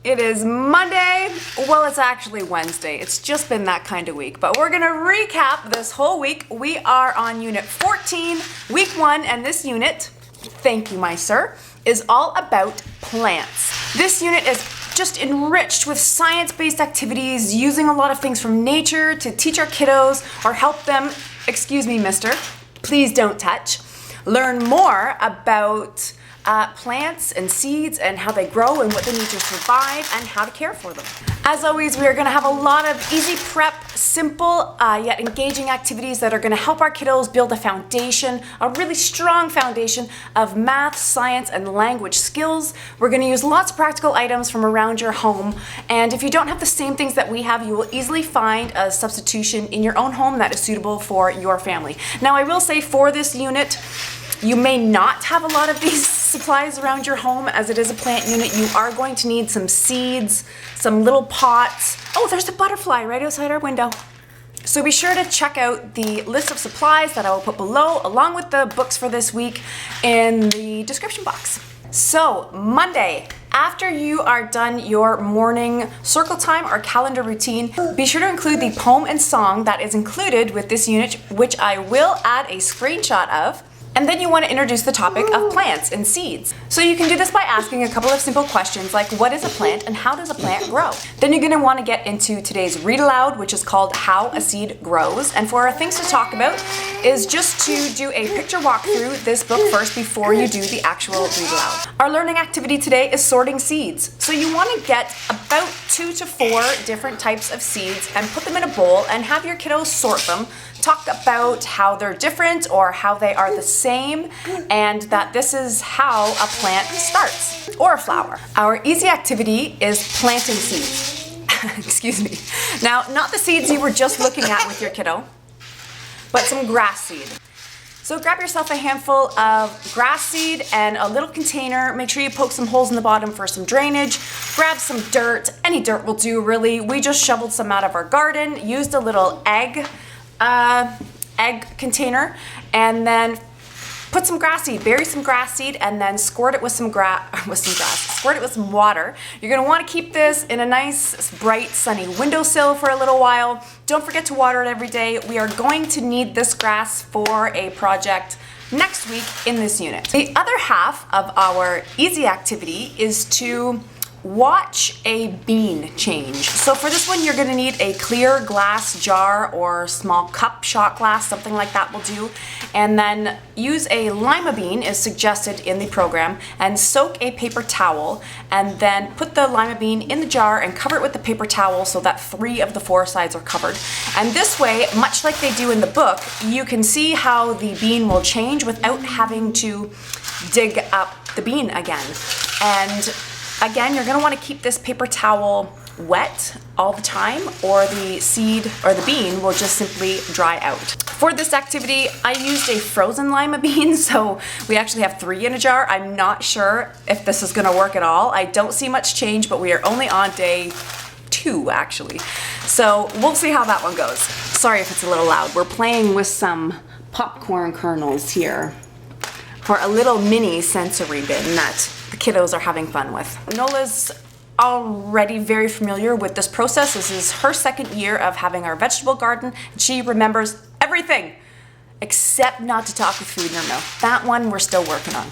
It is Monday. Well, it's actually Wednesday. It's just been that kind of week, but we're gonna recap this whole week. We are on unit 14, week 1, and this unit, thank you, my sir, is all about plants. This unit is just enriched with science-based activities, using a lot of things from nature to teach our kiddos or help them, excuse me, mister, please don't touch, learn more about plants and seeds and how they grow and what they need to survive and how to care for them. As always, we are going to have a lot of easy prep, simple yet engaging activities that are going to help our kiddos build a foundation, a really strong foundation of math, science, and language skills. We're going to use lots of practical items from around your home, and if you don't have the same things that we have, you will easily find a substitution in your own home that is suitable for your family. Now, I will say for this unit, you may not have a lot of these supplies around your home as it is a plant unit. You are going to need some seeds, some little pots. Oh, there's a butterfly right outside our window. So be sure to check out the list of supplies that I will put below, along with the books for this week in the description box. So Monday, after you are done your morning circle time or calendar routine, be sure to include the poem and song that is included with this unit, which I will add a screenshot of. And then you want to introduce the topic of plants and seeds. So you can do this by asking a couple of simple questions like, what is a plant and how does a plant grow? Then you're going to want to get into today's read aloud, which is called How a Seed Grows. And for our things to talk about is just to do a picture walk through this book first before you do the actual read aloud. Our learning activity today is sorting seeds. So you want to get about 2 to 4 different types of seeds and put them in a bowl and have your kiddos sort them. Talk about how they're different or how they are the same, and that this is how a plant starts, or a flower. Our easy activity is planting seeds. Excuse me. Now, not the seeds you were just looking at with your kiddo, but some grass seed. So grab yourself a handful of grass seed and a little container. Make sure you poke some holes in the bottom for some drainage. Grab some dirt. Any dirt will do, really. We just shoveled some out of our garden, used a little egg container, and then put some grass seed, bury some grass seed, and then squirt it with some squirt it with some water. You're going to want to keep this in a nice, bright, sunny windowsill for a little while. Don't forget to water it every day. We are going to need this grass for a project next week in this unit. The other half of our easy activity is to watch a bean change. So for this one, you're going to need a clear glass jar or small cup, shot glass, something like that will do. And then use a lima bean is suggested in the program, and soak a paper towel, and then put the lima bean in the jar and cover it with the paper towel so that 3 of the 4 sides are covered. And this way, much like they do in the book, you can see how the bean will change without having to dig up the bean again. And again, you're going to want to keep this paper towel wet all the time, or the seed or the bean will just simply dry out. For this activity, I used a frozen lima bean, so we actually have 3 in a jar. I'm not sure if this is going to work at all. I don't see much change, but we are only on day 2 actually. So we'll see how that one goes. Sorry if it's a little loud. We're playing with some popcorn kernels here for a little mini sensory bin that the kiddos are having fun with. Nola's already very familiar with this process. This is her 2nd year of having our vegetable garden, and she remembers everything except not to talk with food in her mouth. That one we're still working on.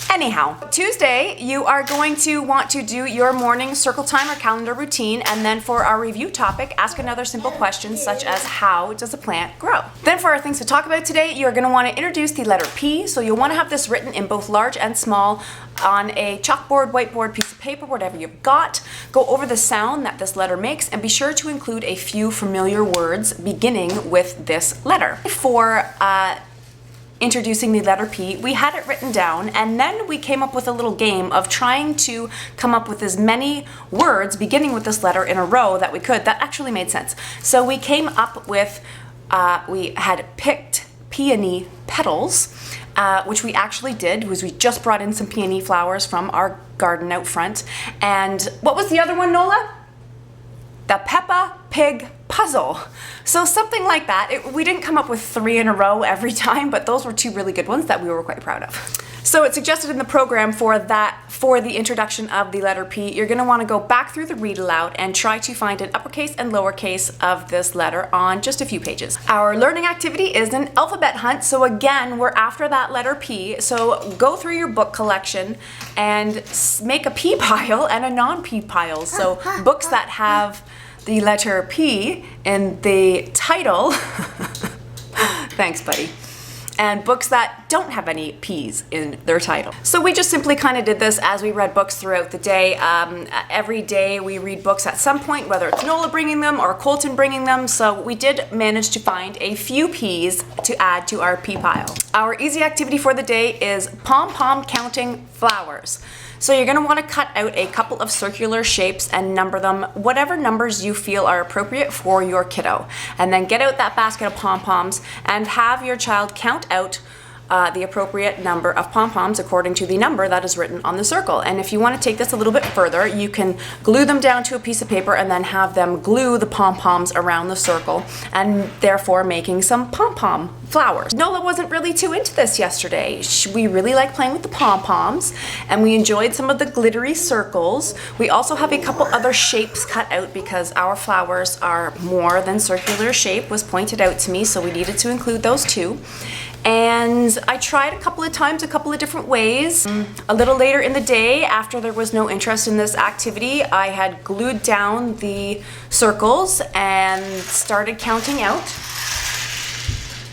Anyhow, Tuesday, you are going to want to do your morning circle time or calendar routine, and then for our review topic, ask another simple question such as, how does a plant grow? Then for our things to talk about today, you're going to want to introduce the letter P, so you'll want to have this written in both large and small on a chalkboard, whiteboard, piece of paper, whatever you've got. Go over the sound that this letter makes, and be sure to include a few familiar words beginning with this letter. For introducing the letter P, we had it written down, and then we came up with a little game of trying to come up with as many words beginning with this letter in a row that we could. That actually made sense. So we came up with, we had picked peony petals, which we actually did, was we just brought in some peony flowers from our garden out front. And what was the other one, Nola? The Peppa pig puzzle. So something like that. We didn't come up with 3 in a row every time, but those were 2 really good ones that we were quite proud of. So it's suggested in the program for the introduction of the letter P, you're going to want to go back through the read aloud and try to find an uppercase and lowercase of this letter on just a few pages. Our learning activity is an alphabet hunt. So again, we're after that letter P. So go through your book collection and make a P pile and a non-P pile. So books that have the letter P in the title, thanks buddy, and books that don't have any P's in their title. So we just simply kind of did this as we read books throughout the day. Every day we read books at some point, whether it's Nola bringing them or Colton bringing them. So we did manage to find a few P's to add to our P pile. Our easy activity for the day is pom-pom counting flowers. So you're going to want to cut out a couple of circular shapes and number them, whatever numbers you feel are appropriate for your kiddo. And then get out that basket of pom-poms and have your child count out the appropriate number of pom-poms according to the number that is written on the circle. And if you want to take this a little bit further, you can glue them down to a piece of paper and then have them glue the pom-poms around the circle, and therefore making some pom-pom flowers. Nola wasn't really too into this yesterday. We really like playing with the pom-poms, and we enjoyed some of the glittery circles. We also have a couple other shapes cut out because our flowers are more than circular shape, was pointed out to me, so we needed to include those too. And I tried a couple of times, a couple of different ways. A little later in the day, after there was no interest in this activity, I had glued down the circles and started counting out.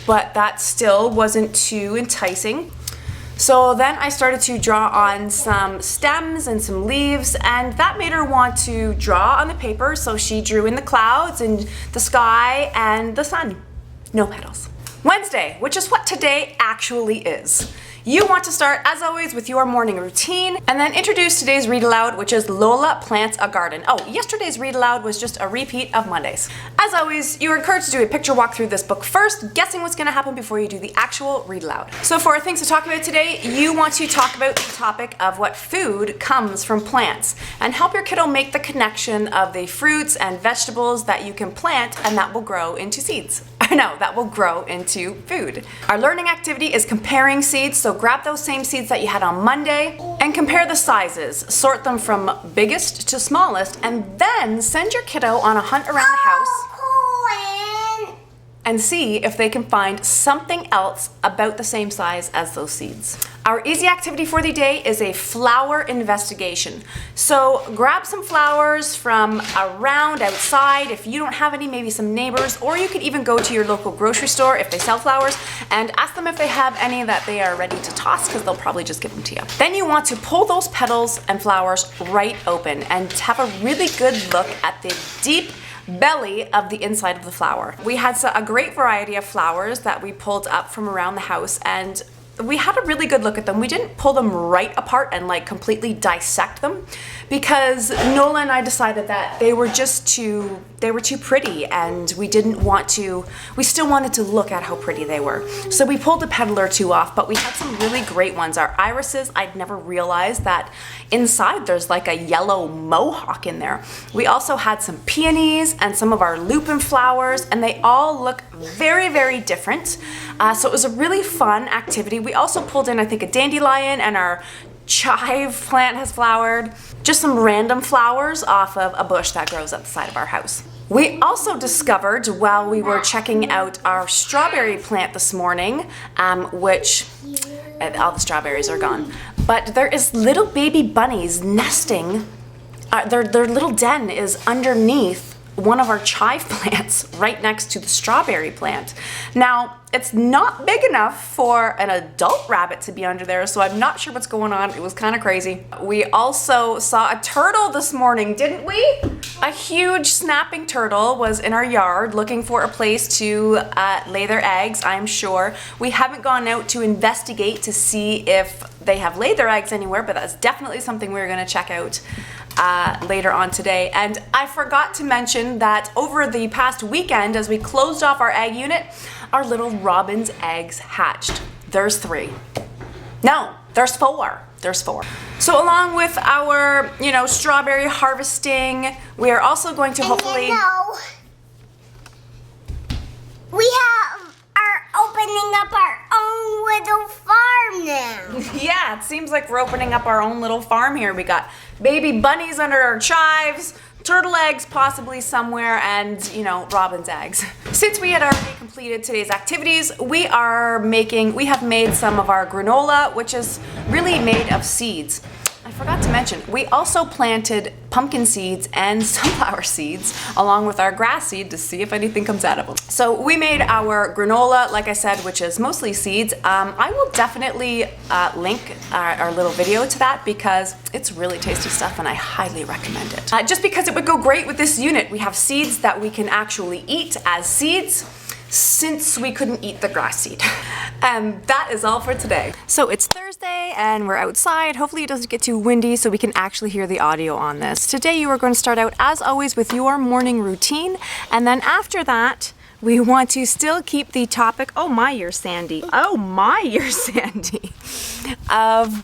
But that still wasn't too enticing. So then I started to draw on some stems and some leaves, and that made her want to draw on the paper. So she drew in the clouds and the sky and the sun. No petals. Wednesday, which is what today actually is. You want to start, as always, with your morning routine and then introduce today's read aloud, which is Lola Plants a Garden. Oh, yesterday's read aloud was just a repeat of Monday's. As always, you are encouraged to do a picture walk through this book first, guessing what's going to happen before you do the actual read aloud. So for our things to talk about today, you want to talk about the topic of what food comes from plants and help your kiddo make the connection of the fruits and vegetables that you can plant and that will grow into seeds. No, that will grow into food. Our learning activity is comparing seeds, so grab those same seeds that you had on Monday and compare the sizes. Sort them from biggest to smallest, and then send your kiddo on a hunt around the house and see if they can find something else about the same size as those seeds. Our easy activity for the day is a flower investigation. So grab some flowers from around outside. If you don't have any, maybe some neighbors, or you could even go to your local grocery store if they sell flowers and ask them if they have any that they are ready to toss, because they'll probably just give them to you. Then you want to pull those petals and flowers right open and have a really good look at the deep belly of the inside of the flower. We had a great variety of flowers that we pulled up from around the house, and we had a really good look at them. We didn't pull them right apart and like completely dissect them, because Nola and I decided that they were too pretty, and we still wanted to look at how pretty they were. So we pulled a petal or two off, but we had some really great ones. Our irises, I'd never realized that inside there's like a yellow mohawk in there. We also had some peonies and some of our lupin flowers, and they all look very, very different. So it was a really fun activity. We also pulled in, I think, a dandelion, and our chive plant has flowered. Just some random flowers off of a bush that grows up the side of our house. We also discovered while we were checking out our strawberry plant this morning, which all the strawberries are gone, but there is little baby bunnies nesting. Their little den is underneath one of our chive plants right next to the strawberry plant. Now, it's not big enough for an adult rabbit to be under there, so I'm not sure what's going on. It was kind of crazy. We also saw a turtle this morning, didn't we? A huge snapping turtle was in our yard looking for a place to lay their eggs, I'm sure. We haven't gone out to investigate to see if they have laid their eggs anywhere, but that's definitely something we're gonna check out later on today. And I forgot to mention that over the past weekend, as we closed off our egg unit, our little robin's eggs hatched. There's 3. No, there's 4. There's 4. So along with our, strawberry harvesting, we are also going to hopefully... We are opening up our own little farm now. Yeah, it seems like we're opening up our own little farm here. We got baby bunnies under our chives, turtle eggs possibly somewhere, and, you know, robin's eggs. Since we had already completed today's activities, we have made some of our granola, which is really made of seeds. I forgot to mention, we also planted pumpkin seeds and sunflower seeds along with our grass seed to see if anything comes out of them. So we made our granola, like I said, which is mostly seeds. I will definitely link our little video to that because it's really tasty stuff and I highly recommend it. Just because it would go great with this unit. We have seeds that we can actually eat as seeds, since we couldn't eat the grass seed. And that is all for today. So it's Thursday and we're outside. Hopefully it doesn't get too windy so we can actually hear the audio on this. Today you are going to start out as always with your morning routine, and then after that we want to still keep the topic, oh my, you're Sandy, of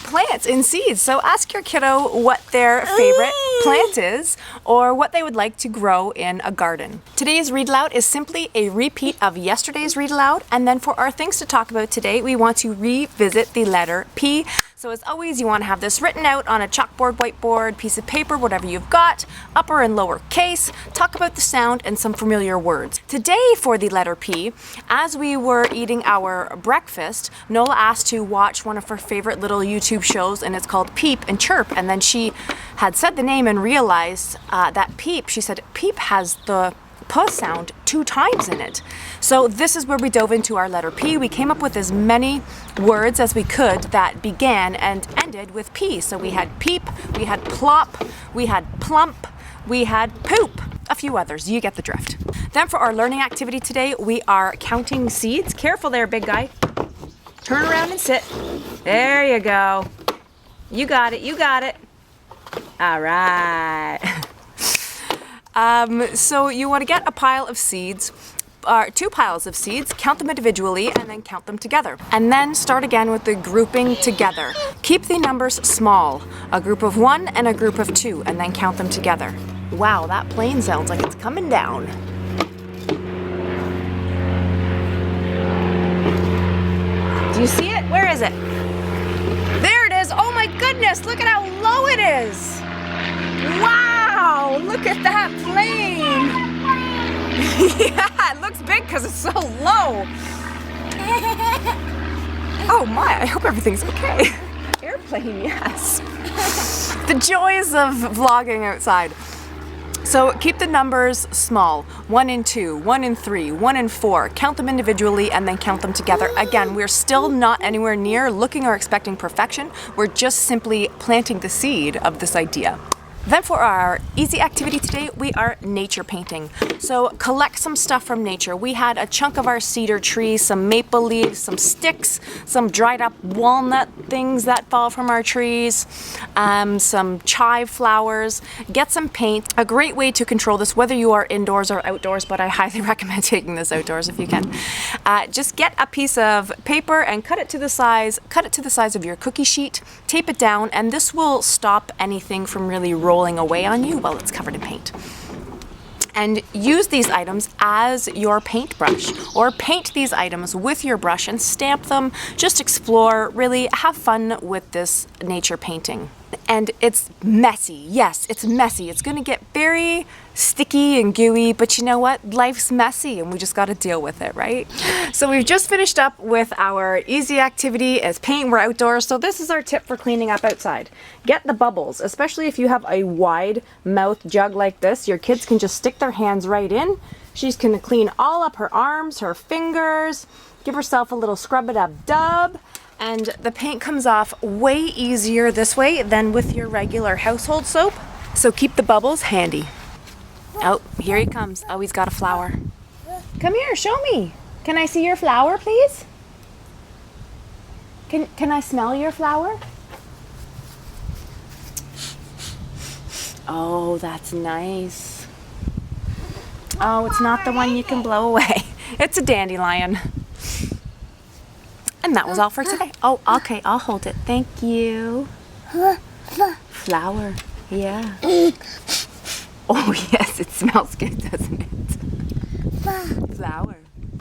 plants and seeds. So ask your kiddo what their favorite plant is or what they would like to grow in a garden. Today's read aloud is simply a repeat of yesterday's read aloud, and then for our things to talk about today, we want to revisit the letter P. So as always, you want to have this written out on a chalkboard, whiteboard, piece of paper, whatever you've got, upper and lower case. Talk about the sound and some familiar words. Today for the letter P, as we were eating our breakfast, Nola asked to watch one of her favorite little YouTube shows, and it's called Peep and Chirp. And then she had said the name and realized that Peep, she said, Peep has the P sound 2 times in it. So this is where we dove into our letter P. We came up with as many words as we could that began and ended with P. So we had peep, we had plop, we had plump, we had poop, a few others. You get the drift. Then for our learning activity today, we are counting seeds. Careful there, big guy. Turn around and sit. There you go. You got it, you got it. All right. So you want to get a pile of seeds, 2 piles of seeds, count them individually, and then count them together. And then start again with the grouping together. Keep the numbers small, a group of 1 and a group of 2, and then count them together. Wow, that plane sounds like it's coming down. Do you see it? Where is it? There it is. Oh my goodness, look at how low it is. Wow, look at that plane. Yeah, it looks big because it's so low. Oh my, I hope everything's okay. Airplane, yes. The joys of vlogging outside. So keep the numbers small. 1 and 2, 1 and 3, 1 and 4. Count them individually and then count them together. Again, we're still not anywhere near looking or expecting perfection. We're just simply planting the seed of this idea. Then for our easy activity today, we are nature painting. So collect some stuff from nature. We had a chunk of our cedar tree, some maple leaves, some sticks, some dried up walnut things that fall from our trees, some chive flowers. Get some paint. A great way to control this, whether you are indoors or outdoors, but I highly recommend taking this outdoors if you can. Just get a piece of paper and cut it to the size of your cookie sheet, tape it down, and this will stop anything from really rolling away on you while it's covered in paint. And use these items as your paintbrush, or paint these items with your brush and stamp them. Just explore, really have fun with this nature painting. And it's messy. Yes, it's messy. It's gonna get very sticky and gooey, but you know what? Life's messy and we just gotta deal with it, right? So we've just finished up with our easy activity as paint. We're outdoors, so this is our tip for cleaning up outside. Get the bubbles, especially if you have a wide mouth jug like this. Your kids can just stick their hands right in. She's gonna clean all up her arms, her fingers, give herself a little scrub it up dub. And the paint comes off way easier this way than with your regular household soap. So keep the bubbles handy. Oh, here he comes. Oh, he's got a flower. Come here, show me. Can I see your flower, please? Can I smell your flower? Oh, that's nice. Oh, it's not the one you can blow away. It's a dandelion. And that was all for today. Oh, okay, I'll hold it. Thank you. Flower, yeah. Oh, yes, it smells good, doesn't it? Flower.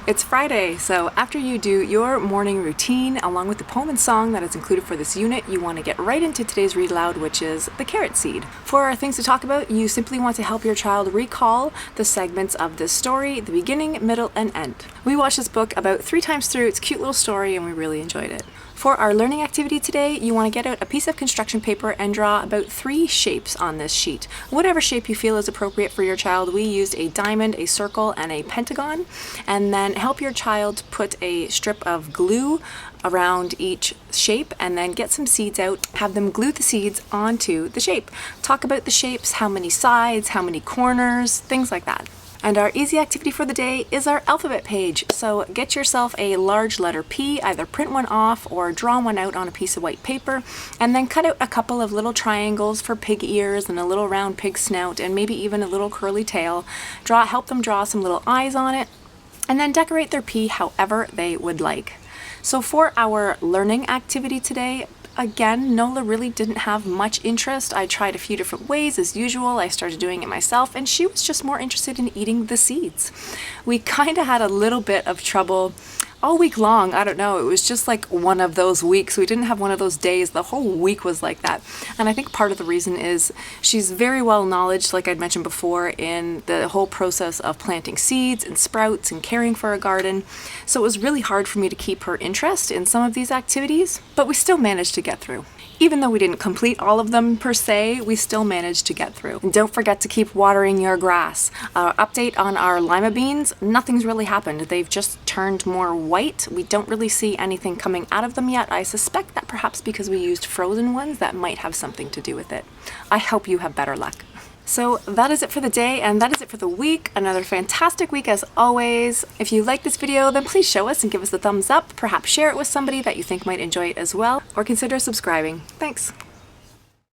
It's Friday, so after you do your morning routine, along with the poem and song that is included for this unit, you want to get right into today's read aloud, which is the carrot seed. For our things to talk about, you simply want to help your child recall the segments of this story, the beginning, middle, and end. We watched this book about 3 times through. It's a cute little story, and we really enjoyed it. For our learning activity today, you want to get out a piece of construction paper and draw about 3 shapes on this sheet. Whatever shape you feel is appropriate for your child. We used a diamond, a circle, and a pentagon. And then help your child put a strip of glue around each shape and then get some seeds out. Have them glue the seeds onto the shape. Talk about the shapes, how many sides, how many corners, things like that. And our easy activity for the day is our alphabet page. So get yourself a large letter P, either print one off or draw one out on a piece of white paper, and then cut out a couple of little triangles for pig ears and a little round pig snout and maybe even a little curly tail. Help them draw some little eyes on it, and then decorate their P however they would like. So for our learning activity today, again, Nola really didn't have much interest. I tried a few different ways as usual. I started doing it myself, and she was just more interested in eating the seeds. We kind of had a little bit of trouble all week long. I don't know, it was just like one of those weeks. We didn't have one of those days. The whole week was like that. And I think part of the reason is she's very well knowledgeable, like I'd mentioned before, in the whole process of planting seeds and sprouts and caring for a garden. So it was really hard for me to keep her interest in some of these activities, but we still managed to get through. Even though we didn't complete all of them per se, we still managed to get through. And don't forget to keep watering your grass. Update on our lima beans, nothing's really happened. They've just turned more white. We don't really see anything coming out of them yet. I suspect that perhaps because we used frozen ones, that might have something to do with it. I hope you have better luck. So that is it for the day, and that is it for the week. Another fantastic week as always. If you like this video, then please show us and give us a thumbs up. Perhaps share it with somebody that you think might enjoy it as well, or consider subscribing. Thanks.